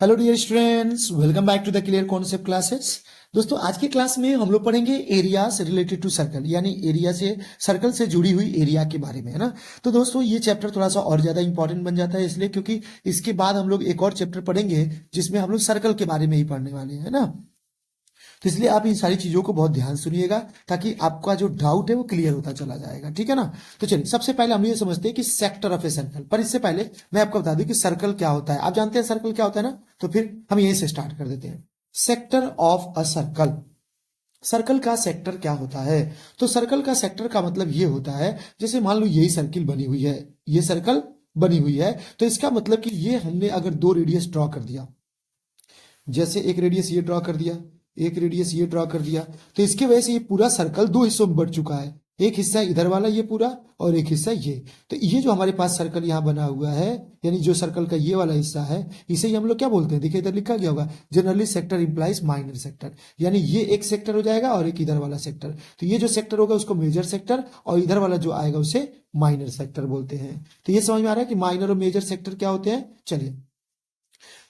Hello dear students, welcome back to the clear concept classes. दोस्तों, आज की class में हम लोग पढ़ेंगे एरिया से रिलेटेड टू सर्कल, यानी एरिया से सर्कल से जुड़ी हुई एरिया के बारे में, है ना। तो दोस्तों, ये चैप्टर थोड़ा सा और ज्यादा इंपॉर्टेंट बन जाता है, इसलिए क्योंकि इसके बाद हम लोग एक और चैप्टर पढ़ेंगे जिसमें हम लोग सर्कल के बारे में ही पढ़ने वाले हैं, है ना। तो इसलिए आप इन सारी चीजों को बहुत ध्यान सुनिएगा ताकि आपका जो डाउट है वो क्लियर होता चला जाएगा, ठीक है ना। तो चलिए, सबसे पहले हम ये समझते हैं कि सेक्टर ऑफ ए सर्कल, पर इससे पहले मैं आपको बता दूं कि सर्कल क्या होता है। आप जानते हैं सर्कल क्या होता है ना, तो फिर हम यहीं से स्टार्ट कर देते हैं। Sector of a circle, circle का सेक्टर क्या होता है। तो सर्कल का सेक्टर का मतलब ये होता है, जैसे मान लो यही सर्किल बनी हुई है, ये सर्कल बनी हुई है, तो इसका मतलब कि ये हमने अगर दो रेडियस ड्रॉ कर दिया, जैसे एक रेडियस ये ड्रॉ कर दिया, एक रेडियस ये ड्रॉ कर दिया, तो इसकी वजह से ये पूरा सर्कल दो हिस्सों में बढ़ चुका है। एक हिस्सा इधर वाला ये पूरा, और एक हिस्सा ये। तो ये जो हमारे पास सर्कल यहाँ बना हुआ है, यानी जो सर्कल का ये वाला हिस्सा है, इसे ही हम लोग क्या बोलते हैं, देखिए इधर लिखा गया होगा, generally sector implies minor sector. यानी ये एक सेक्टर हो जाएगा और एक इधर वाला सेक्टर। तो ये जो सेक्टर होगा उसको मेजर सेक्टर, और इधर वाला जो आएगा उसे माइनर सेक्टर बोलते हैं। तो ये समझ में आ रहा है कि माइनर और मेजर सेक्टर क्या होते हैं। चलिए,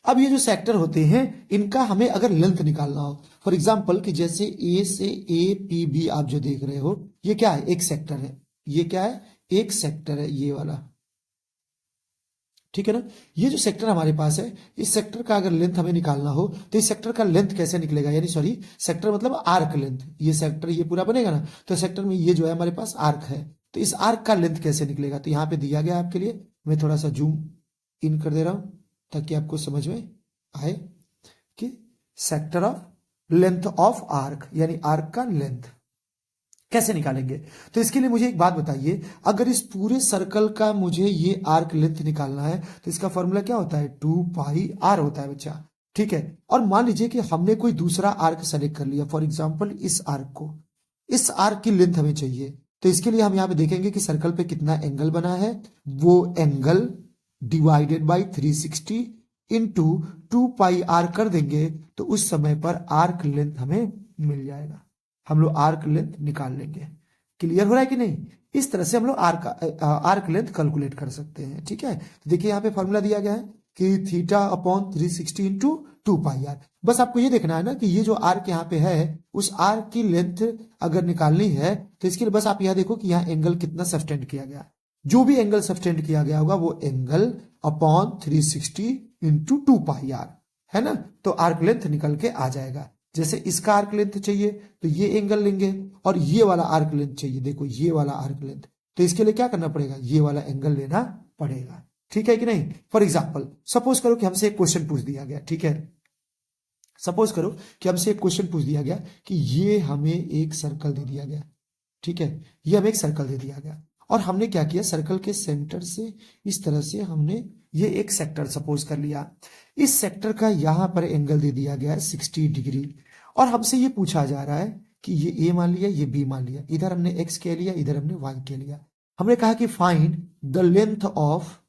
अब ये जो सेक्टर होते हैं, इनका हमें अगर लेंथ निकालना हो, फॉर एग्जाम्पल कि जैसे ए से ए पी बी आप जो देख रहे हो, ये क्या है, एक सेक्टर है। ये क्या है, एक सेक्टर है, ये वाला, ठीक है ना। ये जो सेक्टर हमारे पास है, इस सेक्टर का अगर लेंथ हमें निकालना हो, तो इस सेक्टर का लेंथ कैसे निकलेगा, यानी सॉरी, सेक्टर मतलब आर्क लेंथ। ये सेक्टर ये पूरा बनेगा ना, तो सेक्टर में ये जो है हमारे पास आर्क है, तो इस आर्क का लेंथ कैसे निकलेगा। तो यहाँ पे दिया गया आपके लिए, मैं थोड़ा सा जूम इन कर दे रहा हूं ताकि आपको समझ में आए कि sector of length of arc, यानी आर्क का लेंथ कैसे निकालेंगे। तो इसके लिए मुझे एक बात बताइए, अगर इस पूरे सर्कल का मुझे ये आर्क लेंथ निकालना है, तो इसका फॉर्मूला क्या होता है, 2πr होता है बच्चा, ठीक है। और मान लीजिए कि हमने कोई दूसरा आर्क सेलेक्ट कर लिया, फॉर एग्जाम्पल इस आर्क को, इस आर्क की लेंथ हमें चाहिए। तो इसके लिए हम यहाँ पे देखेंगे कि सर्कल पे कितना एंगल बना है, वो angle divided by 360 into 2πr कर देंगे, तो उस समय पर आर्क लेंथ हमें मिल जाएगा। हम लोग आर्क लेंथ निकाल लेंगे। क्लियर हो रहा है कि नहीं। इस तरह से हम लोग आर्क लेंथ कैलकुलेट कर सकते हैं, ठीक है। तो देखिए यहाँ पे फॉर्मूला दिया गया है कि थीटा अपॉन 360 इंटू 2πr। बस आपको ये देखना है ना कि ये जो आर्क यहाँ पे है, उस आर्क की लेंथ अगर निकालनी है, तो इसके लिए बस आप यहाँ देखो कि यहाँ एंगल कितना सब्सटेंड किया गया। जो भी एंगल सब्सटेंड किया गया होगा वो एंगल अपॉन 360 इंटू 2πr, है ना। तो आर्क लेंथ निकल के आ जाएगा। जैसे इसका आर्क लेंथ चाहिए तो ये एंगल लेंगे, और ये वाला आर्क लेंथ चाहिए, देखो ये वाला आर्क लेंथ, तो इसके लिए क्या करना पड़ेगा, ये वाला एंगल लेना पड़ेगा, ठीक है कि नहीं। फॉर एग्जाम्पल सपोज करो कि हमसे एक क्वेश्चन पूछ दिया गया, ठीक है। सपोज करो कि हमसे एक क्वेश्चन पूछ दिया गया कि ये हमें एक सर्कल दे दिया गया, ठीक है। ये हमें एक सर्कल दे दिया गया, और हमने क्या किया, सर्कल के सेंटर से इस तरह से हमने ये एक सेक्टर सपोज कर लिया। इस सेक्टर का यहां पर एंगल दे दिया गया है 60 डिग्री, और हमसे ये पूछा जा रहा है कि ये ए मान लिया, ये बी मान लिया, इधर हमने एक्स के लिया, इधर हमने वाई के लिया। हमने कहा कि find the length of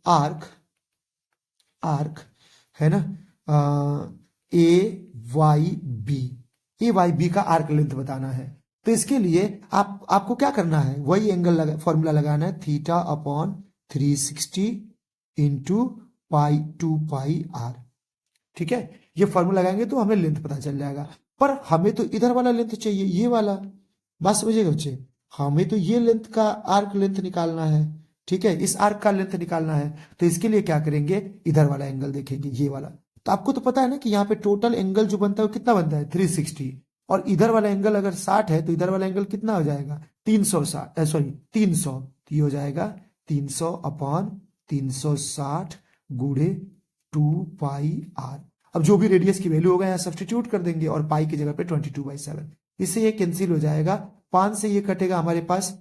arc, arc है ना, ए वाई बी, ए वाई बी का आर्क लेंथ बताना है। तो इसके लिए आपको क्या करना है, वही एंगल फॉर्मूला लगाना है, थीटा अपॉन 360 इंटू पाई 2πr, ठीक है। ये फॉर्मूला लगाएंगे तो हमें लेंथ पता चल जाएगा। पर हमें तो इधर वाला लेंथ चाहिए, ये वाला, बात समझिएगा बच्चे। हमें तो ये लेंथ का आर्क लेंथ निकालना है, ठीक है, इस आर्क का लेंथ निकालना है। तो इसके लिए क्या करेंगे, इधर वाला एंगल देखेंगे, ये वाला। तो आपको तो पता है ना कि यहाँ पे टोटल एंगल जो बनता है वो कितना बनता है, 360, और इधर वाला एंगल अगर 60 है, तो इधर वाला एंगल कितना हो जाएगा, 360, सॉरी 300। तो ये हो जाएगा 300 अपॉन 360 गुणे 2πr। अब जो भी रेडियस की वैल्यू होगा यहाँ सब्सटीट्यूट कर देंगे, और पाई की जगह पे 22/7। इससे ये कैंसिल हो जाएगा, 5 से ये कटेगा हमारे पास,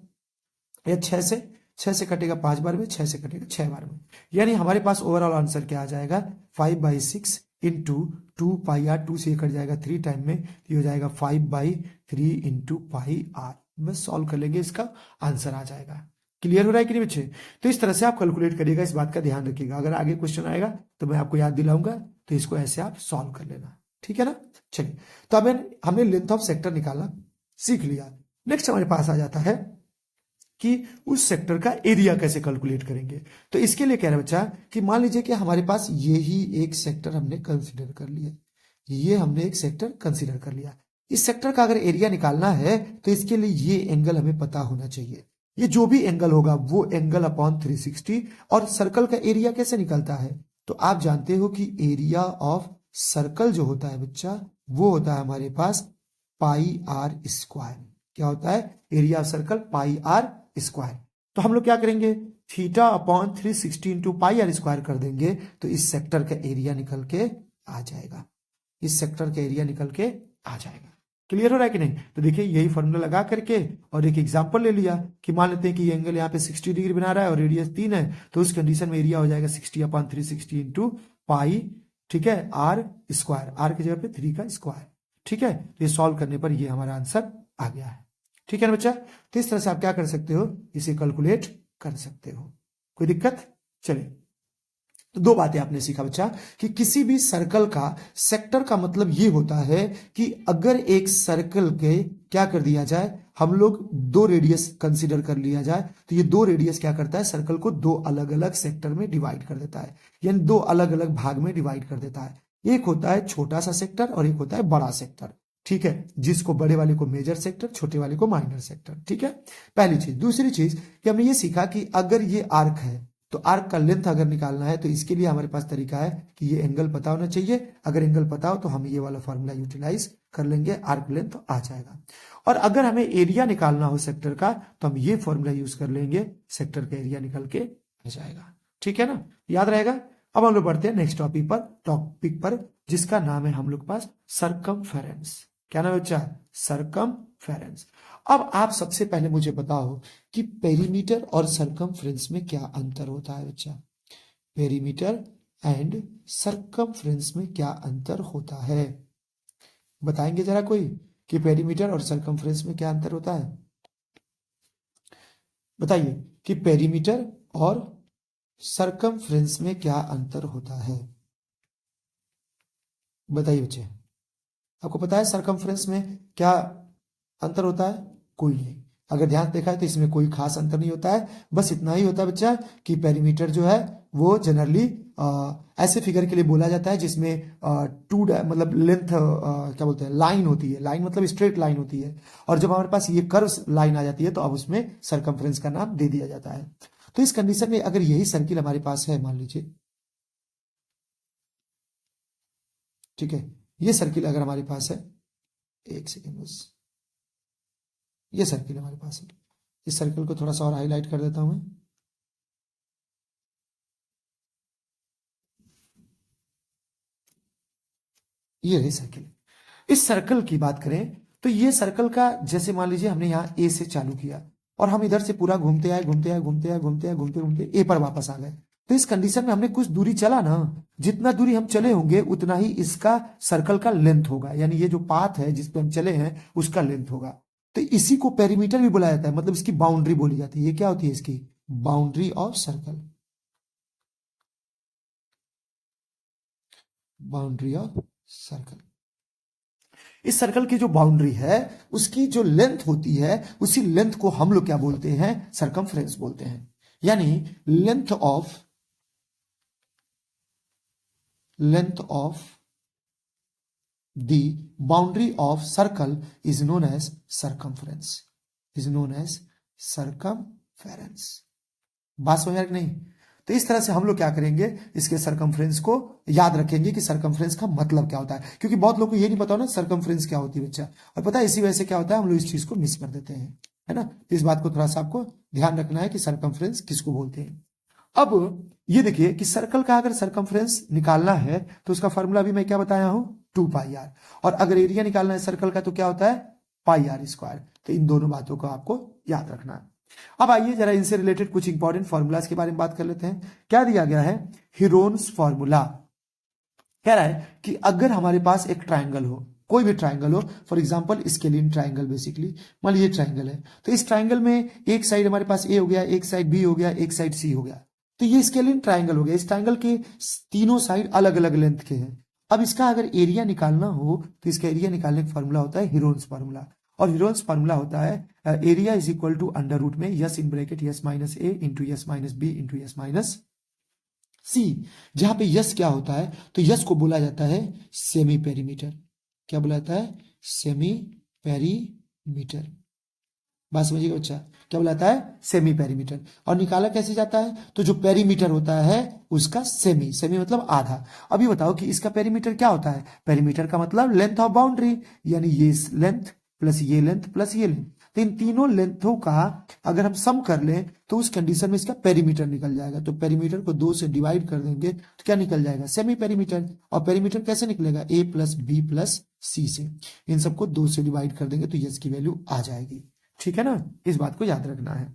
या 6 से कटेगा 5 बार में, 6 से कटेगा 6 बार में, यानी हमारे पास ओवरऑल आंसर क्या आ जाएगा, 5/6 इंटू 2πr, 2 से ये कट जाएगा 3 टाइम में, ये हो जाएगा 5/3 इंटू πr। बस सॉल्व कर लेंगे, इसका आंसर आ जाएगा। क्लियर हो रहा है कि नहीं बच्चे। तो इस तरह से आप कैलकुलेट करिएगा, इस बात का ध्यान रखिएगा। अगर आगे क्वेश्चन आएगा तो मैं आपको याद दिलाऊंगा, तो इसको ऐसे आप सॉल्व कर लेना, ठीक है ना। चलिए, तो अब हमने लेंथ ऑफ सेक्टर निकालना सीख लिया। नेक्स्ट हमारे पास आ जाता है कि उस सेक्टर का एरिया कैसे कैलकुलेट करेंगे। तो इसके लिए कह रहे बच्चा कि मान लीजिए कि हमारे पास ये ही एक सेक्टर हमने कंसिडर कर लिया, ये हमने एक सेक्टर कंसिडर कर लिया। इस सेक्टर का अगर एरिया निकालना है तो इसके लिए ये एंगल हमें पता होना चाहिए। ये जो भी एंगल होगा वो एंगल अपॉन 360। और सर्कल का एरिया कैसे निकलता है, तो आप जानते हो कि एरिया ऑफ सर्कल जो होता है बच्चा वो होता है हमारे पास पाई आर स्क्वायर। क्या होता है, area of circle pi R square. तो हम लोग क्या करेंगे, theta upon 360 into pi R square कर देंगे तो इस सेक्टर का एरिया निकल के आ जाएगा, इस सेक्टर का एरिया निकल के आ जाएगा। क्लियर हो रहा है कि नहीं। तो देखिए यही फॉर्मूला लगा करके और एक एग्जांपल ले लिया कि मान लेते हैं कि ये एंगल यहाँ पे 60 डिग्री बना रहा है और रेडियस 3 है, तो उस कंडीशन में एरिया हो जाएगा 60 अपॉन 360 इंटू पाई, ठीक है, आर स्क्वायर, आर की जगह पे 3 का स्क्वायर। ठीक है, तो ये सॉल्व करने पर ये हमारा आंसर आ गया है। ठीक है ना बच्चा। तो इस तरह से आप क्या कर सकते हो, इसे कैलकुलेट कर सकते हो, कोई दिक्कत। चलिए, तो दो बातें आपने सीखा बच्चा कि किसी भी सर्कल का सेक्टर का मतलब ये होता है कि अगर एक सर्कल के क्या कर दिया जाए, हम लोग दो रेडियस कंसीडर कर लिया जाए, तो ये दो रेडियस क्या करता है, सर्कल को दो अलग अलग सेक्टर में डिवाइड कर देता है, यानी दो अलग अलग भाग में डिवाइड कर देता है। एक होता है छोटा सा सेक्टर और एक होता है बड़ा सेक्टर। ठीक है, जिसको बड़े वाले को मेजर सेक्टर, छोटे वाले को माइनर सेक्टर। ठीक है, पहली चीज। दूसरी चीज कि हमने ये सीखा कि अगर ये आर्क है तो आर्क का लेंथ अगर निकालना है तो इसके लिए हमारे पास तरीका है कि ये एंगल पता होना चाहिए। अगर एंगल पता हो तो हम ये वाला फॉर्मूला यूटिलाइज कर लेंगे, आर्क लेंथ तो आ जाएगा। और अगर हमें एरिया निकालना हो सेक्टर का तो हम ये फॉर्मूला यूज कर लेंगे, सेक्टर का एरिया निकल के आ जाएगा। ठीक है ना, याद रहेगा। अब हम लोग बढ़ते हैं नेक्स्ट टॉपिक पर जिसका नाम है हम लोग पास सर्कमफेरेंस। क्या नाम है बच्चा, सर्कमफेरेंस। अब आप सबसे पहले मुझे बताओ कि पेरीमीटर और सर्कमफ्रेंस में क्या अंतर होता है बच्चा। पेरीमीटर एंड सर्कमफ्रेंस में क्या अंतर होता है, बताएंगे जरा कोई कि पेरीमीटर और सर्कमफ्रेंस में क्या अंतर होता है। बताइए कि पेरीमीटर और सर्कमफ्रेंस में क्या अंतर होता है, बताइए बच्चे। आपको पता है सर्कमफ्रेंस में क्या अंतर होता है, कोई नहीं। अगर ध्यान देखा है तो इसमें कोई खास अंतर नहीं होता है, बस इतना ही होता है बच्चा कि पेरीमीटर जो है वो जनरली ऐसे फिगर के लिए बोला जाता है जिसमें टू मतलब लेंथ क्या बोलते हैं, लाइन होती है, लाइन मतलब स्ट्रेट लाइन होती है। और जब हमारे पास ये कर्व लाइन आ जाती है तो अब उसमें सर्कमफ्रेंस का नाम दे दिया जाता है। तो इस कंडीशन में अगर यही सर्किल हमारे पास है, मान लीजिए, ठीक है, ये सर्किल अगर हमारे पास है, एक सेकेंड बस, ये सर्किल हमारे पास है। इस सर्किल को थोड़ा सा और हाईलाइट कर देता हूं मैं। ये रही सर्किल। इस सर्कल की बात करें तो ये सर्कल का जैसे मान लीजिए हमने यहाँ ए से चालू किया और हम इधर से पूरा घूमते आए घूमते आए घूमते आए घूमते आए घूमते घूमते ए पर वापस आ गए। तो इस कंडीशन में हमने कुछ दूरी चला ना, जितना दूरी हम चले होंगे उतना ही इसका सर्कल का लेंथ होगा, यानी ये जो पाथ है जिस पे हम चले हैं उसका लेंथ होगा। तो इसी को पेरीमीटर भी बोला जाता है, मतलब इसकी बाउंड्री बोली जाती है। ये क्या होती है, इसकी boundary of circle, boundary of circle. इस सर्कल की जो बाउंड्री है उसकी जो लेंथ होती है उसी लेंथ को हम लोग क्या बोलते हैं, सर्कमफ्रेंस बोलते हैं। यानी length of the boundary of circle is known as circumference, is known as circumference. बात समझ आ रही नहीं। तो इस तरह से हम लोग क्या करेंगे, इसके सर्कमफ्रेंस को याद रखेंगे कि सर्कमफ्रेंस का मतलब क्या होता है, क्योंकि बहुत लोग को ये नहीं पता ना सर्कमफ्रेंस क्या होती है बच्चा। और पता है इसी वजह से क्या होता है, हम लोग इस चीज को मिस कर देते हैं, है ना। इस बात को थोड़ा सा आपको ध्यान रखना है कि सर्कमफ्रेंस किसको बोलते हैं। अब ये देखिए कि सर्कल का अगर सर्कमफ्रेंस निकालना है तो उसका फॉर्मूला भी मैं क्या बताया हूं, 2πr। और अगर एरिया निकालना है सर्कल का तो क्या होता है, πr²। तो इन दोनों बातों को आपको याद रखना है। अब आइए जरा इनसे रिलेटेड कुछ इंपॉर्टेंट फॉर्मूलाज के बारे में बात कर लेते हैं। क्या दिया गया है, हीरोन्स फॉर्मूला कह रहा है कि अगर हमारे पास एक ट्राइंगल हो, कोई भी ट्राइंगल हो, for example scalene triangle, basically मान लीजिए ट्राइंगल है, तो इस ट्राइंगल में एक साइड हमारे पास ए हो गया, एक साइड बी हो गया, एक साइड सी हो गया, तो ये स्केलिन ट्राइंगल हो गया। इस ट्राइंगल के तीनों साइड अलग अलग लेंथ के हैं। अब इसका अगर एरिया निकालना हो तो इसका एरिया निकालने का फॉर्मूला होता है हीरोन्स फॉर्मूला। और हीरोन्स फार्मूला होता है area is equal to under root में s in bracket s minus a into s minus b into s minus c. जहां पे यस क्या होता है, तो यस को बोला जाता है सेमी पेरीमीटर। क्या बोला जाता है? Semi perimeter. बात समझिएगा बच्चा, क्या बोला जाता है? Semi perimeter. और निकाला कैसे जाता है? तो जो पेरीमीटर होता है उसका सेमी, सेमी मतलब आधा। अभी बताओ कि इसका पेरीमीटर क्या होता है? पेरीमीटर का मतलब लेंथ ऑफ बाउंड्री, यानी ये लेंथ प्लस ये लेंथ प्लस ये लेंथ। तो इन तीनों लेंथों का अगर हम सम कर लें तो उस कंडीशन में इसका पेरीमीटर निकल जाएगा। तो पेरीमीटर को 2 से डिवाइड कर देंगे तो क्या निकल जाएगा? Semi perimeter. और पेरीमीटर कैसे निकलेगा? ए प्लस बी प्लस सी से। इन सबको 2 से डिवाइड कर देंगे तो यस की वैल्यू आ जाएगी। ठीक है ना, इस बात को याद रखना है।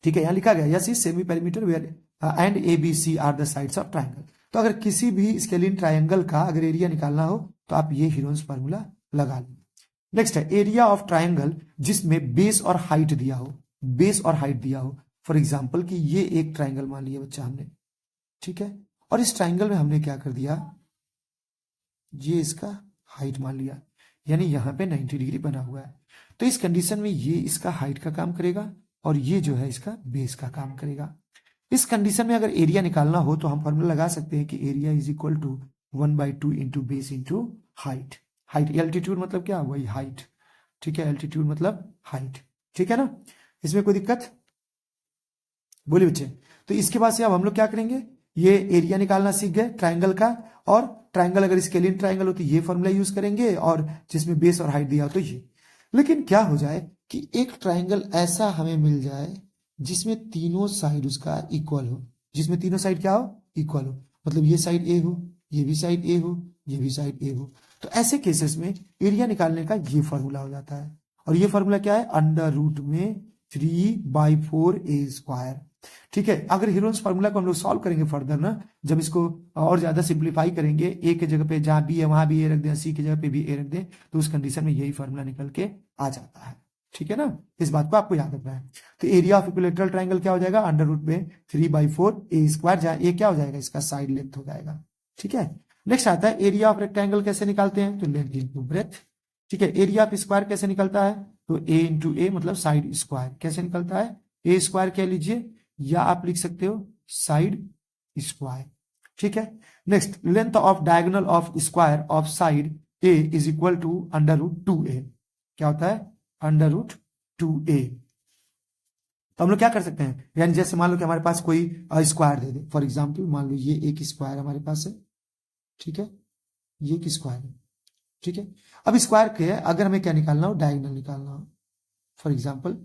ठीक है, यहां लिखा गया S is semi perimeter where and A B C are the sides of triangle. तो अगर किसी भी स्केलिन ट्राइंगल का अगर एरिया निकालना हो तो आप ये हीरोन्स फार्मूला लगा लो। नेक्स्ट है एरिया ऑफ ट्राइंगल जिसमें बेस और हाइट दिया हो, बेस और हाइट दिया हो। फॉर एग्जाम्पल कि ये एक ट्राइंगल मान लिया बच्चा हमने, ठीक है, और इस ट्राइंगल में हमने क्या कर दिया, ये इसका हाइट मान लिया, यानी यहां पे 90 डिग्री बना हुआ है। तो इस कंडीशन में ये इसका हाइट का काम करेगा और ये जो है इसका बेस का काम करेगा। इस कंडीशन में अगर एरिया निकालना हो तो हम फॉर्मूला लगा सकते हैं कि area is equal to 1/2 into base into height. Height altitude मतलब क्या? वही हाइट। ठीक है, एल्टीट्यूड मतलब हाइट। ठीक है ना, इसमें कोई दिक्कत? बोलिए बच्चे। तो इसके बाद से अब हम लोग क्या करेंगे, ये एरिया निकालना सीख गए ट्राइंगल का, और ट्राइंगल अगर स्केलिन ट्राइंगल हो तो ये फॉर्मूला यूज करेंगे, और जिसमें बेस और हाइट दिया हो तो ये। लेकिन क्या हो जाए कि एक ट्राइंगल ऐसा हमें मिल जाए जिसमें तीनों साइड उसका इक्वल हो, जिसमें तीनों साइड क्या हो? इक्वल हो। मतलब ये साइड ए हो, ये भी साइड ए हो, ये भी साइड ए हो। तो ऐसे केसेस में एरिया निकालने का ये फॉर्मूला हो जाता है। और ये फॉर्मूला क्या है? अंडर रूट में 3/4 ए स्क्वायर। ठीक है, अगर हीरोन्स फार्मूला को हम लोग सॉल्व करेंगे फर्दर ना, जब इसको और ज्यादा सिंप्लीफाई करेंगे, ए के जगह पे जहां बी है वहां भी ए रख दें, सी की जगह पे भी ए रख दें, तो उस कंडीशन में यही फार्मूला निकल के आ जाता है। ठीक है ना, इस बात को आपको याद रखना है। तो एरिया ऑफ इक्विलेटरल ट्राइंगल क्या हो जाएगा? अंडर रूट में 3/4 ए स्क्वायर, जहां ए क्या हो जाएगा? इसका साइड लेंथ हो जाएगा। ठीक है, नेक्स्ट आता है एरिया ऑफ रेक्टेंगल कैसे निकालते हैं? तो लेंथ इंटू ब्रेथ। ठीक है, एरिया ऑफ स्क्वायर कैसे निकलता है? तो ए इंटू ए मतलब साइड स्क्वायर। कैसे निकलता है? ए स्क्वायर कह लीजिए, या आप लिख सकते हो साइड स्क्वायर। ठीक है, next length of diagonal of square of side a is equal to under root 2a। क्या होता है? Under root 2a। तो हम लोग क्या कर सकते हैं, यानी जैसे मान लो कि हमारे पास कोई square they they, for example मान लो ये एक स्क्वायर हमारे पास है। ठीक है, ये एक स्क्वायर है। ठीक है, अब स्क्वायर के अगर हमें क्या निकालना हो? डायगोनल निकालना हो। फॉर एग्जाम्पल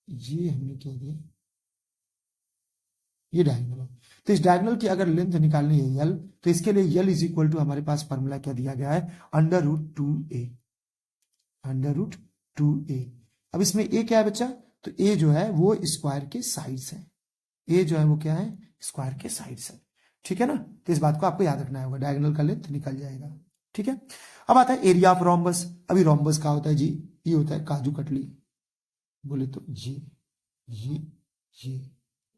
ये हमने क्या दिया, ये डायगोनल है। तो इस डायगोनल की अगर लेंथ निकालनी है यल, तो इसके लिए यल इज इक्वल टू हमारे पास फॉर्मूला क्या दिया गया है? Under root 2a। Under root 2a। अब इसमें ए क्या है बच्चा? तो ए जो है वो स्क्वायर के साइड्स है। ए जो है वो क्या है? स्क्वायर के साइड्स है। ठीक है ना, तो इस बात को आपको याद रखना होगा, डायगोनल का लेंथ निकल जाएगा। ठीक है, अब आता है एरिया ऑफ रोम्बस। अभी रोम्बस का होता है जी, ये होता है काजू कतली, बोले तो ये।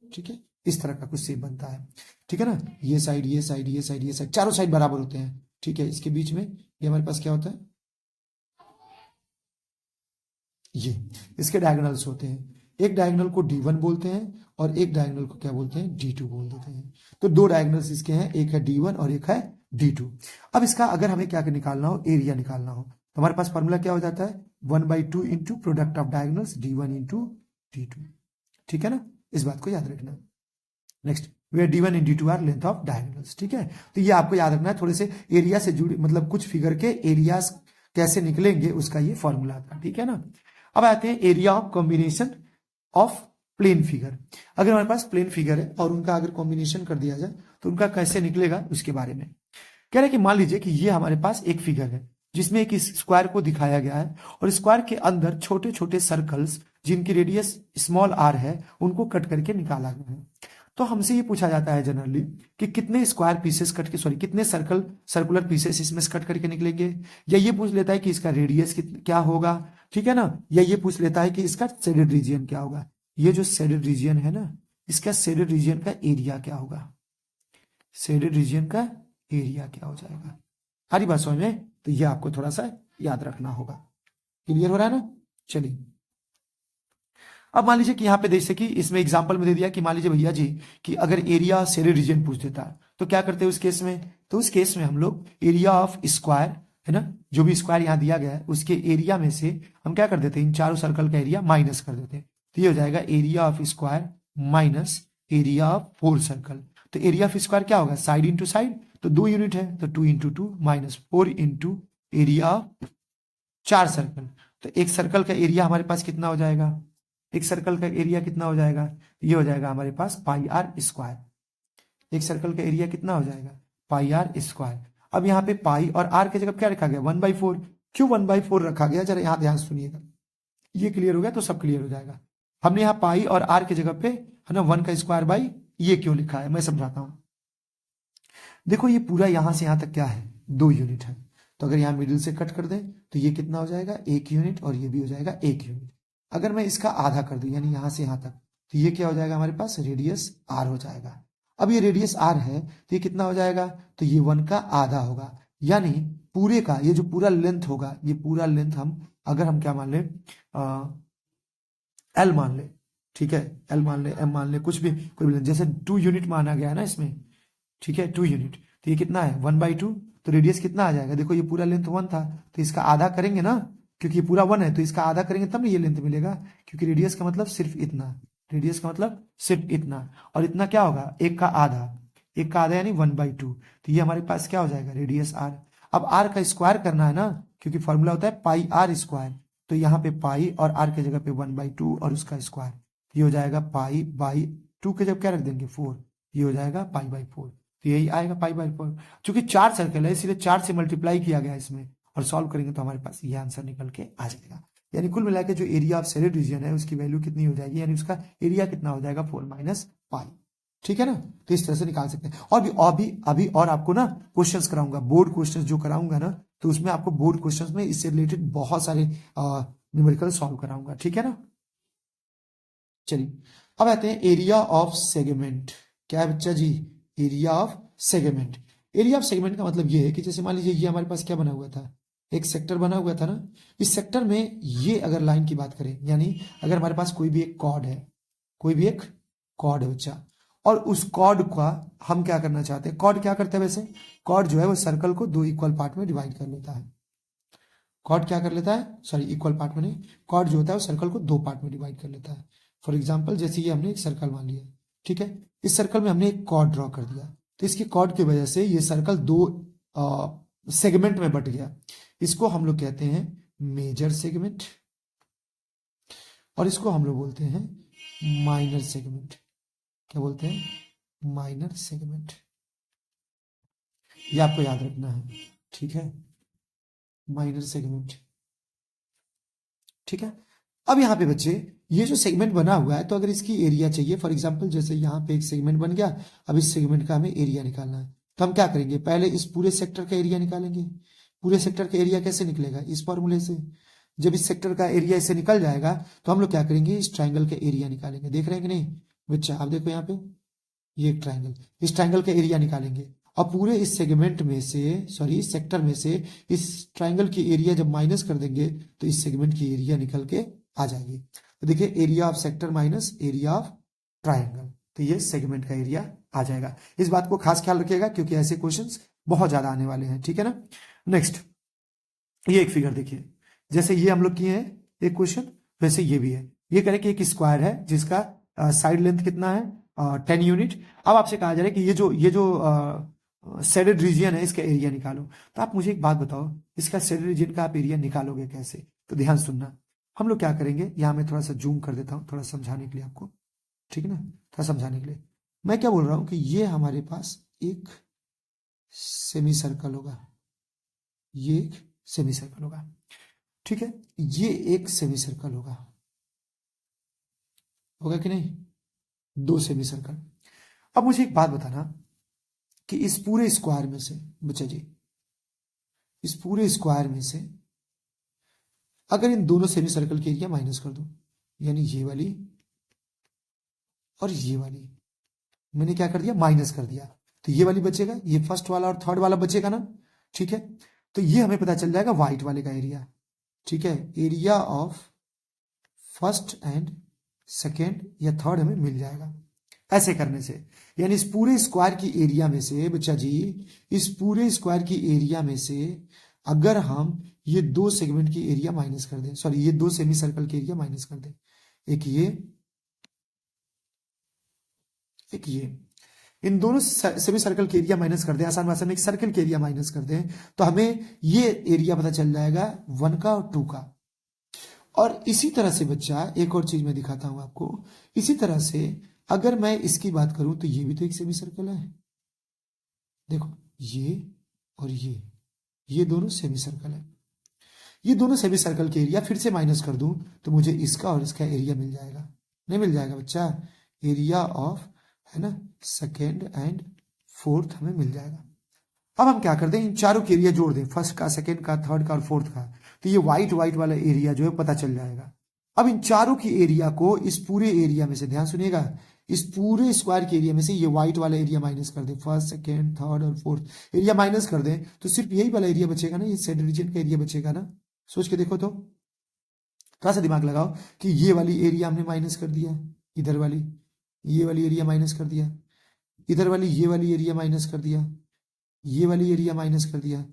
ठीक है, इस तरह का कुछ शेप बनता है। ठीक है ना, ये साइड ये साइड ये साइड ये साइड, चारों साइड बराबर होते हैं। ठीक है, इसके बीच में ये हमारे पास क्या होता है? ये इसके डायगोनल्स होते हैं। एक डायगोनल को D1 बोलते हैं और एक डायगोनल को क्या बोलते हैं? D2 बोल देते हैं। तो दो डायगोनल्स इसके हैं, एक है D1 और एक है D2। अब इसका अगर हमें क्या निकालना हो? एरिया निकालना हो, तो हमारे पास फॉर्मूला क्या हो जाता है? 1/2 into product of diagonals D1 into D2। ठीक है ना, इस बात को याद रखना। Next where D1 and D2 are length of diagonals. ठीक है, तो ये आपको याद रखना है। थोड़े से एरिया से जुड़े, मतलब कुछ फिगर के एरियाज कैसे निकलेंगे उसका ये फॉर्मूला था। ठीक है ना, अब आते हैं area of combination of plane figure. अगर हमारे पास प्लेन फिगर है और उनका अगर कॉम्बिनेशन कर दिया जाए तो उनका कैसे निकलेगा उसके बारे में कह रहे हैं कि मान लीजिए कि ये हमारे पास एक फिगर है जिसमें एक स्क्वायर को दिखाया गया है और स्क्वायर के अंदर छोटे छोटे सर्कल्स जिनकी रेडियस स्मॉल r है उनको कट करके निकाला गया है। तो हमसे ये पूछा जाता है जनरली कि कितने स्क्वायर पीसेस कट के, सॉरी कितने सर्कुलर पीसेस इसमें से कट करके निकलेंगे, या ये पूछ लेता है कि इसका रेडियस क्या होगा। ठीक है ना, या ये पूछ लेता है कि इसका शेडेड रीजन क्या होगा। ये जो शेडेड रीजन है ना, इसका शेडेड रीजन का एरिया क्या होगा? शेडेड रीजन का एरिया क्या हो जाएगा? हरी बात समझ में? तो ये आपको थोड़ा सा याद रखना होगा। क्लियर हो रहा है ना? चलिए, अब मान लीजिए कि यहाँ पे जैसे कि इसमें एग्जांपल में दे दिया कि मान लीजिए भैया जी कि अगर एरिया शेडेड रीजन पूछ देता है तो क्या करते हैं उस केस में? तो उस केस में हम लोग एरिया ऑफ स्क्वायर, है ना, जो भी स्क्वायर यहाँ दिया गया है उसके एरिया में से हम क्या कर देते हैं, इन चारों सर्कल का एरिया माइनस कर देते हैं। तो ये हो जाएगा area of square minus area of four circle. तो एरिया ऑफ स्क्वायर क्या होगा, साइड इंटू साइड, तो 2 यूनिट है तो 2 into 2 minus 4 into area of 4 circle. तो एक सर्कल का एरिया हमारे पास कितना हो जाएगा, एक सर्कल का एरिया कितना हो जाएगा, ये हो जाएगा हमारे पास पाई आर स्क्वायर। एक सर्कल का एरिया कितना हो जाएगा, पाई आर स्क्वायर। अब यहाँ पे पाई और आर की जगह क्या रखा गया, 1/4। क्यों 1/4 रखा गया, जरा यहाँ ध्यान सुनिएगा, ये क्लियर हो गया तो सब क्लियर हो जाएगा। हमने यहाँ पाई और आर की जगह पे, है ना, 1 का स्क्वायर बाई ये क्यों लिखा है, मैं समझाता हूँ। देखो ये पूरा यहां से यहां तक क्या है, 2 यूनिट है। तो अगर यहाँ मिडिल से कट कर दें तो ये कितना हो जाएगा, 1 यूनिट, और ये भी हो जाएगा 1 यूनिट। अगर मैं इसका आधा कर दूं यानी यहां से यहां तक, तो ये क्या हो जाएगा हमारे पास, रेडियस आर हो जाएगा। अब ये रेडियस आर है तो ये कितना हो जाएगा, तो ये 1 का आधा होगा। यानी पूरे का ये जो पूरा लेंथ होगा, ये पूरा लेंथ हम अगर हम क्या मान ले, एल मान ले, ठीक है, एल मान ले, एम मान ले, कुछ भी कोई भी लेंथ, जैसे 2 यूनिट माना गया है ना इसमें, ठीक है, 2 यूनिट, तो ये कितना है 1/2। तो रेडियस कितना आ जाएगा, देखो ये पूरा लेंथ 1 था तो इसका आधा करेंगे ना, क्योंकि ये पूरा 1 है तो इसका आधा करेंगे तब ना ये लेंथ मिलेगा, क्योंकि रेडियस का मतलब सिर्फ इतना, रेडियस का मतलब सिर्फ इतना, और इतना क्या होगा, एक का आधा, एक का आधा यानी 1/2। तो ये हमारे पास क्या हो जाएगा, रेडियस आर। अब आर का स्क्वायर करना है ना, क्योंकि फॉर्मूला होता है पाई आर स्क्वायर, तो यहाँ पे पाई और आर की जगह पे 1/2 और उसका स्क्वायर, ये हो जाएगा पाई बाई 2 के जब क्या रख देंगे 4, ये हो जाएगा पाई/4। तो यही आएगा पाई/4। चूंकि 4 सर्कल है इसलिए 4 से मल्टीप्लाई किया गया इसमें, और सॉल्व करेंगे तो हमारे पास ये आंसर निकल के आ जाएगा। यानी कुल मिला के जो एरिया ऑफ शेडेड रीजन है उसकी वैल्यू कितनी हो जाएगी, यानी उसका एरिया कितना हो जाएगा, 4 माइनस पाई। ठीक है ना? तो इस तरह से निकाल सकते हैं। और भी अभी और आपको ना क्वेश्चंस कराऊंगा, बोर्ड क्वेश्चंस जो कराऊंगा ना, तो उसमें आपको बोर्ड क्वेश्चंस में इससे रिलेटेड बहुत सारे न्यूमेरिकल सॉल्व कराऊंगा। ठीक है ना? चलिए अब आते हैं एरिया ऑफ सेगमेंट। क्या है बच्चा जी, area of segment. Area of segment का मतलब ये है कि जैसे मान लीजिए ये हमारे पास क्या बना हुआ था, एक सेक्टर बना हुआ था ना, इस सेक्टर में ये अगर लाइन की बात करें, यानी अगर हमारे पास कोई भी एक कॉर्ड है, कोई भी एक कॉर्ड है बच्चा, और उस कॉर्ड का हम क्या करना चाहते हैं, कॉर्ड क्या करता है वैसे, कॉर्ड जो है वो सर्कल को 2 इक्वल पार्ट में डिवाइड कर लेता है। कॉर्ड क्या कर लेता है, सॉरी इक्वल पार्ट में नहीं, कॉर्ड जो होता है वो सर्कल को 2 पार्ट में डिवाइड कर लेता है। फॉर एग्जाम्पल जैसे ये हमने एक सर्कल मान लिया, ठीक है, इस सर्कल में हमने एक कॉर्ड ड्रॉ कर दिया, तो इसकी कॉर्ड की वजह से ये सर्कल 2 सेगमेंट में बट गया। इसको हम लोग कहते हैं मेजर सेगमेंट, और इसको हम लोग बोलते हैं माइनर सेगमेंट। क्या बोलते हैं, माइनर सेगमेंट। ये आपको याद रखना है, ठीक है, माइनर सेगमेंट। ठीक है, अब यहाँ पे बच्चे ये जो सेगमेंट बना हुआ है, तो अगर इसकी एरिया चाहिए, फॉर एग्जांपल जैसे यहाँ पे एक सेगमेंट बन गया, अब इस सेगमेंट का हमें एरिया निकालना है, तो हम क्या करेंगे, पहले इस पूरे सेक्टर का एरिया निकालेंगे। पूरे सेक्टर का एरिया कैसे निकलेगा, इस फॉर्मूले से। जब इस सेक्टर का एरिया इससे निकल जाएगा तो हम लोग क्या करेंगे, इस ट्राइंगल का एरिया निकालेंगे। देख रहे हैं कि नहीं बच्चा, आप देखो यहाँ पे ये एक ट्राइंगल, इस ट्राइंगल का एरिया निकालेंगे, और पूरे इस सेगमेंट में से, सॉरी इस सेक्टर में से इस ट्राइंगल की एरिया जब माइनस कर देंगे तो इस सेगमेंट की एरिया निकल के आ जाएगी। तो देखिए area of sector minus area of triangle, तो ये सेगमेंट का एरिया आ जाएगा। इस बात को खास ख्याल रखिएगा क्योंकि ऐसे क्वेश्चंस बहुत ज्यादा आने वाले हैं। ठीक है ना? नेक्स्ट ये एक फिगर देखिए, जैसे ये हम लोग किए हैं एक क्वेश्चन, वैसे ये भी है। ये करें कि एक स्क्वायर है जिसका साइड लेंथ कितना है, 10 यूनिट। अब आपसे कहा जा रहा है कि ये जो शेडेड रीजन है इसका एरिया निकालो। तो आप मुझे एक बात बताओ, इसका शेडेड रीजन का आप एरिया निकालोगे कैसे? तो ध्यान सुनना, हम लोग क्या करेंगे, यहाँ मैं थोड़ा सा जूम कर देता हूँ थोड़ा समझाने के लिए आपको, ठीक है ना, थोड़ा समझाने के लिए। मैं क्या बोल रहा हूँ कि ये हमारे पास एक सेमी सर्कल होगा, ये एक सेमी सर्कल होगा, ठीक है, ये एक सेमी सर्कल होगा, होगा कि नहीं, 2 सेमी सर्कल। अब मुझे एक बात बताना कि इस पूरे स्क्वायर में से बच्चा जी, इस पूरे स्क्वायर में से अगर इन दोनों सेमी सर्कल के एरिया माइनस कर दूं, यानी ये वाली और ये वाली, मैंने क्या कर दिया, माइनस कर दिया, तो ये वाली बचेगा, ये फर्स्ट वाला और थर्ड वाला बचेगा ना, ठीक है। तो ये हमें पता चल जाएगा व्हाइट वाले का एरिया, ठीक है। Area of first and second या थर्ड हमें मिल जाएगा ऐसे करने से। यानी इस पूरे स्क्वायर की एरिया में से बच्चा जी, इस पूरे स्क्वायर की एरिया में से अगर हम ये दो सेगमेंट की एरिया माइनस कर दें, सॉरी ये दो सेमी सर्कल की एरिया माइनस कर दें, एक ये एक ये, इन दोनों सेमी सर्कल के एरिया माइनस कर दें, आसान भाषा में एक सर्कल के एरिया माइनस कर दें, तो हमें ये एरिया पता चल जाएगा 1 का और 2 का। और इसी तरह से बच्चा एक और चीज मैं दिखाता हूं आपको, इसी तरह से अगर मैं इसकी बात करूं तो ये भी तो एक सेमी सर्कल है, देखो ये और ये दोनों सेमी सर्कल है। ये दोनों सेमी सर्कल के एरिया फिर से माइनस कर दूं तो मुझे इसका और इसका एरिया मिल जाएगा, नहीं मिल जाएगा बच्चा? एरिया ऑफ, है ना, सेकेंड एंड फोर्थ हमें मिल जाएगा। अब हम क्या कर दें, इन चारों के एरिया जोड़ दें, फर्स्ट का, सेकेंड का, थर्ड का और फोर्थ का, तो ये व्हाइट वाला एरिया जो है पता चल जाएगा। अब इन चारों की एरिया को इस पूरे एरिया में से, ध्यान सुनिएगा, इस पूरे स्क्वायर के एरिया में से ये व्हाइट वाला एरिया माइनस कर दें, फर्स्ट सेकेंड थर्ड और फोर्थ एरिया माइनस कर दें, तो सिर्फ यही वाला एरिया बचेगा ना, ये सेंटर रीजन का एरिया बचेगा ना। सोच के देखो तो, थोड़ा सा दिमाग लगाओ कि ये वाली एरिया हमने माइनस कर दिया, इधर वाली ये वाली एरिया माइनस कर दिया, इधर वाली ये वाली एरिया माइनस कर दिया, ये वाली एरिया माइनस कर दिया,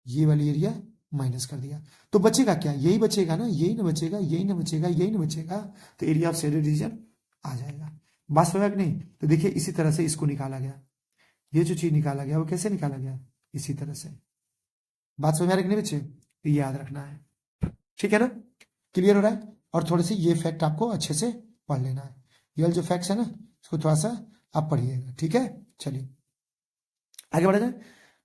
ये वाली एरिया माइनस कर दिया, तो बचेगा क्या? यही बचेगा ना, यही ना बचेगा, यही ना बचेगा, यही ना बचेगा, तो एरिया ऑफ शेडेड रीजन आ जाएगा। बात समझ में नहीं? तो देखिए इसी तरह से इसको निकाला गया, ये जो चीज निकाला गया वो कैसे निकाला गया? इसी तरह से। बात समझ में आ रही कि नहीं बच्चे? तो ये याद रखना है, ठीक है ना? क्लियर हो रहा है? और थोड़े से ये फैक्ट आपको अच्छे से पढ़ लेना है, ये जो फैक्ट्स है ना इसको थोड़ा सा आप पढ़िएगा, ठीक है? चलिए आगे बढ़ा जाए,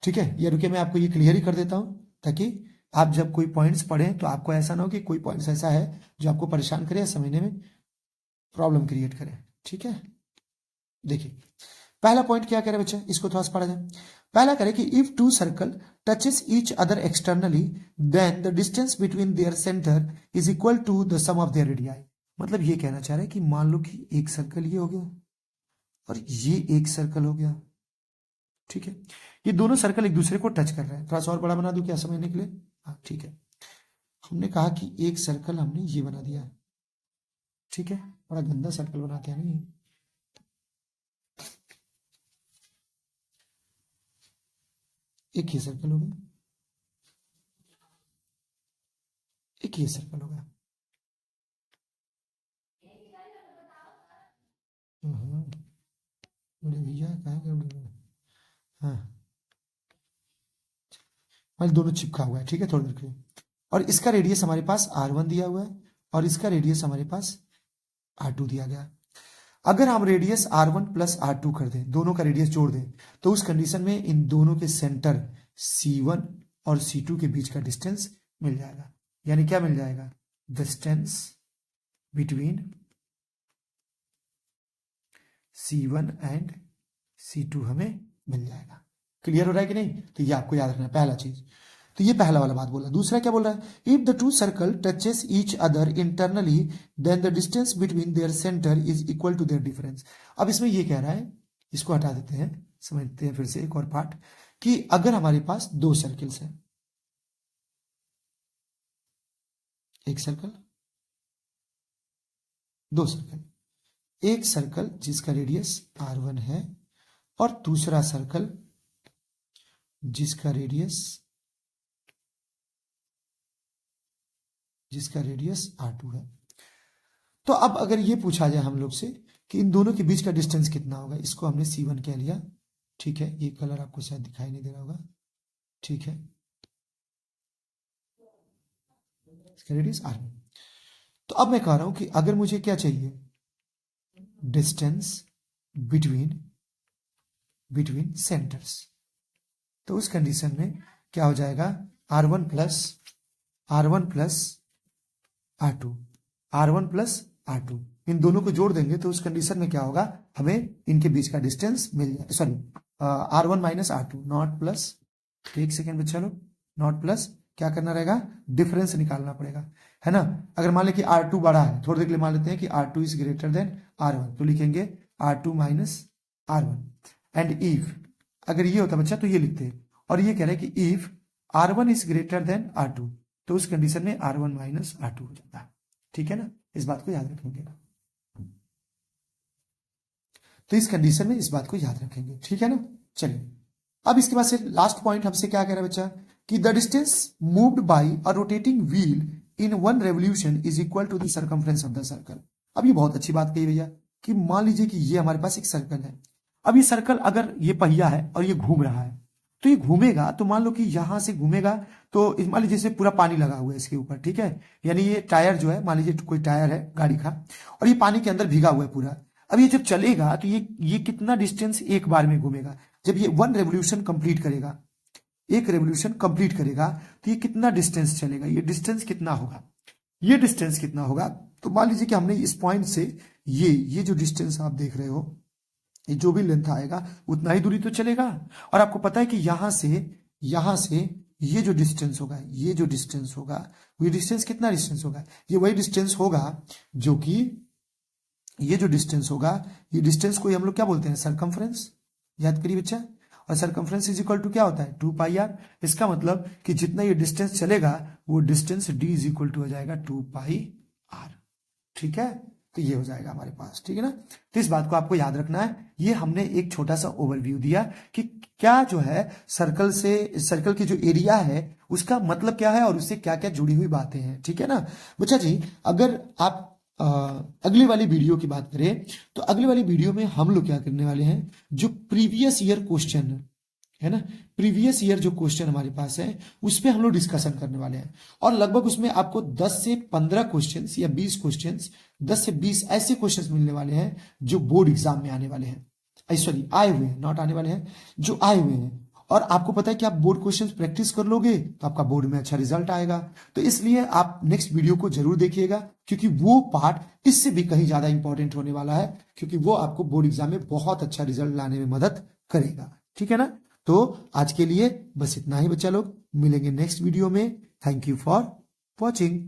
ठीक है? ये रुके, मैं आपको ये क्लियर ही कर देता हूं ताकि आप जब कोई पॉइंट्स पढ़ें तो आपको ऐसा ना हो कि कोई पॉइंट्स ऐसा है जो आपको परेशान करे या समझने में प्रॉब्लम क्रिएट करे, ठीक है? देखिए पहला पॉइंट क्या कह रहे बच्चे, इसको थोड़ा सा पढ़ा जाए। पहला करे कि if two circle touches each other externally then the distance between their center is equal to the sum of their radii. मतलब ये कहना चाह रहे हैं कि मान लो कि एक सर्कल ये हो गया और ये एक सर्कल हो गया, ठीक है? ये दोनों सर्कल एक दूसरे को टच कर रहे हैं। थोड़ा सा और बड़ा बना दूं क्या समझने के लिए? हाँ ठीक है। हमने कहा कि एक सर्कल हमने ये बना दिया, ठीक है? बड़ा गंदा सर्कल बनाते हैं नहीं, एक ये सर्कल हो गया, एक ये सर्कल हो गया, भैया कहाँ, हाँ मतलब दोनों चिपका हुआ है, ठीक है? थोड़ी देर के लिए। और इसका रेडियस हमारे पास R1 दिया हुआ है और इसका रेडियस हमारे पास R2 दिया गया। अगर हम रेडियस R1 प्लस R2 कर दें, दोनों का रेडियस जोड़ दें, तो उस कंडीशन में इन दोनों के सेंटर C1 और C2 के बीच का डिस्टेंस मिल जाएगा। यानी क्या मिल जाएगा? Distance between C1 and C2 हमें मिल जाएगा। क्लियर हो रहा है कि नहीं? तो ये आपको याद रखना है पहला चीज। तो ये पहला वाला बात बोला। दूसरा क्या बोल रहा है? If the two circle touches each other internally then the distance between their center is equal to their difference. अब इसमें ये कह रहा है, इसको हटा देते हैं, समझते हैं फिर से एक और पार्ट, कि अगर हमारे पास दो सर्कल्स हैं, एक सर्कल दो सर्कल, एक सर्कल जिसका रेडियस R1 है और दूसरा सर्कल जिसका रेडियस R2 है। तो अब अगर ये पूछा जाए हम लोग से कि इन दोनों के बीच का डिस्टेंस कितना होगा, इसको हमने C1 कह लिया, ठीक है? ये कलर आपको शायद दिखाई नहीं दे रहा होगा, ठीक है? इसका रेडियस R1। तो अब मैं कह रहा हूं कि अगर मुझे क्या चाहिए, डिस्टेंस बिटवीन सेंटर्स, तो उस कंडीशन में क्या हो जाएगा? R1 प्लस R2, इन दोनों को जोड़ देंगे तो उस कंडीशन में क्या होगा? हमें इनके बीच का डिस्टेंस मिल जाए, sorry R1 minus R2, not plus, एक सेकेंड बच्चा लोग, नॉट प्लस क्या करना रहेगा? डिफरेंस निकालना पड़ेगा, है ना? अगर मान लें कि R2 बड़ा है, थोड़ी देर के लिए मान लेते हैं कि R2 is greater than R1, तो लिखेंगे R2 minus R1। And if, अगर ये होता बच्चा तो ये लिखते हैं, और ये कह रहे हैं कि if R1 is greater than R2, तो उस कंडीशन में R1 माइनस R2 हो जाता है। ठीक है ना, इस बात को याद रखेंगे। तो इस कंडीशन में इस बात को याद रखेंगे। ठीक है ना, चलिए अब इसके बाद से लास्ट पॉइंट हमसे क्या कह रहा है बच्चा कि the distance moved by a rotating wheel in one revolution is equal to the circumference of the circle. अब ये बहुत अच्छी बात कही भैया कि मान लीजिए कि ये हमारे पास एक सर्कल है। अब ये सर्कल अगर ये पहिया है और ये घूम रहा है, तो ये घूमेगा, तो मान लो कि यहां से घूमेगा, तो मान लीजिए जैसे पूरा पानी लगा हुआ है इसके ऊपर, ठीक है, यानी ये टायर जो है, मान लीजिए कोई टायर है गाड़ी का और ये पानी के अंदर भीगा हुआ है पूरा। अब ये जब चलेगा तो ये कितना डिस्टेंस एक बार में घूमेगा, जब ये वन रेवोल्यूशन कंप्लीट करेगा, एक रेवोल्यूशन कंप्लीट करेगा, तो ये कितना डिस्टेंस चलेगा, ये डिस्टेंस कितना होगा, ये डिस्टेंस कितना होगा। तो मान लीजिए कि हमने इस पॉइंट से ये जो डिस्टेंस आप देख रहे हो, ये जो भी लेंथ आएगा उतना ही दूरी तो चलेगा। और आपको पता है कि यहां से ये जो डिस्टेंस होगा, ये जो डिस्टेंस होगा, ये डिस्टेंस कितना डिस्टेंस होगा, ये वही डिस्टेंस होगा जो कि ये जो डिस्टेंस होगा, ये डिस्टेंस को हम लोग क्या बोलते हैं, सरकमफ्रेंस। याद करिए बच्चा, और सरकमफ्रेंस इज इक्वल टू क्या होता है, 2πr। इसका मतलब कि जितना ये डिस्टेंस चलेगा वो distance d is equal to हो जाएगा 2πr। ठीक है, तो ये हो जाएगा हमारे पास। ठीक है ना, तो इस बात को आपको याद रखना है। ये हमने एक छोटा सा ओवरव्यू दिया कि क्या जो है सर्कल की जो एरिया है उसका मतलब क्या है और उससे क्या क्या जुड़ी हुई बातें हैं। ठीक है ना बच्चा जी, अगर आप अगली वाली वीडियो की बात करें तो अगली वाली वीडियो में हम लोग क्या करने वाले हैं, जो प्रीवियस ईयर क्वेश्चन है ना, प्रीवियस ईयर जो क्वेश्चन हमारे पास है उस पर हम लोग डिस्कशन करने वाले हैं। और लगभग उसमें आपको 10 से 15 क्वेश्चंस या 20 क्वेश्चंस, 10 से 20 ऐसे क्वेश्चंस मिलने वाले हैं जो बोर्ड एग्जाम में आने वाले हैं, सॉरी आए हुए हैं, नॉट आने वाले हैं, जो आए हुए हैं। और आपको पता है कि आप बोर्ड क्वेश्चंस प्रैक्टिस कर लोगे तो आपका बोर्ड में अच्छा रिजल्ट आएगा। तो इसलिए आप नेक्स्ट वीडियो को जरूर देखिएगा, क्योंकि वो पार्ट इससे भी कहीं ज्यादा इंपॉर्टेंट होने वाला है, क्योंकि वो आपको बोर्ड एग्जाम में बहुत अच्छा रिजल्ट लाने में मदद करेगा। ठीक है ना, तो आज के लिए बस इतना ही बच्चा लोग, मिलेंगे नेक्स्ट वीडियो में। Thank you for watching.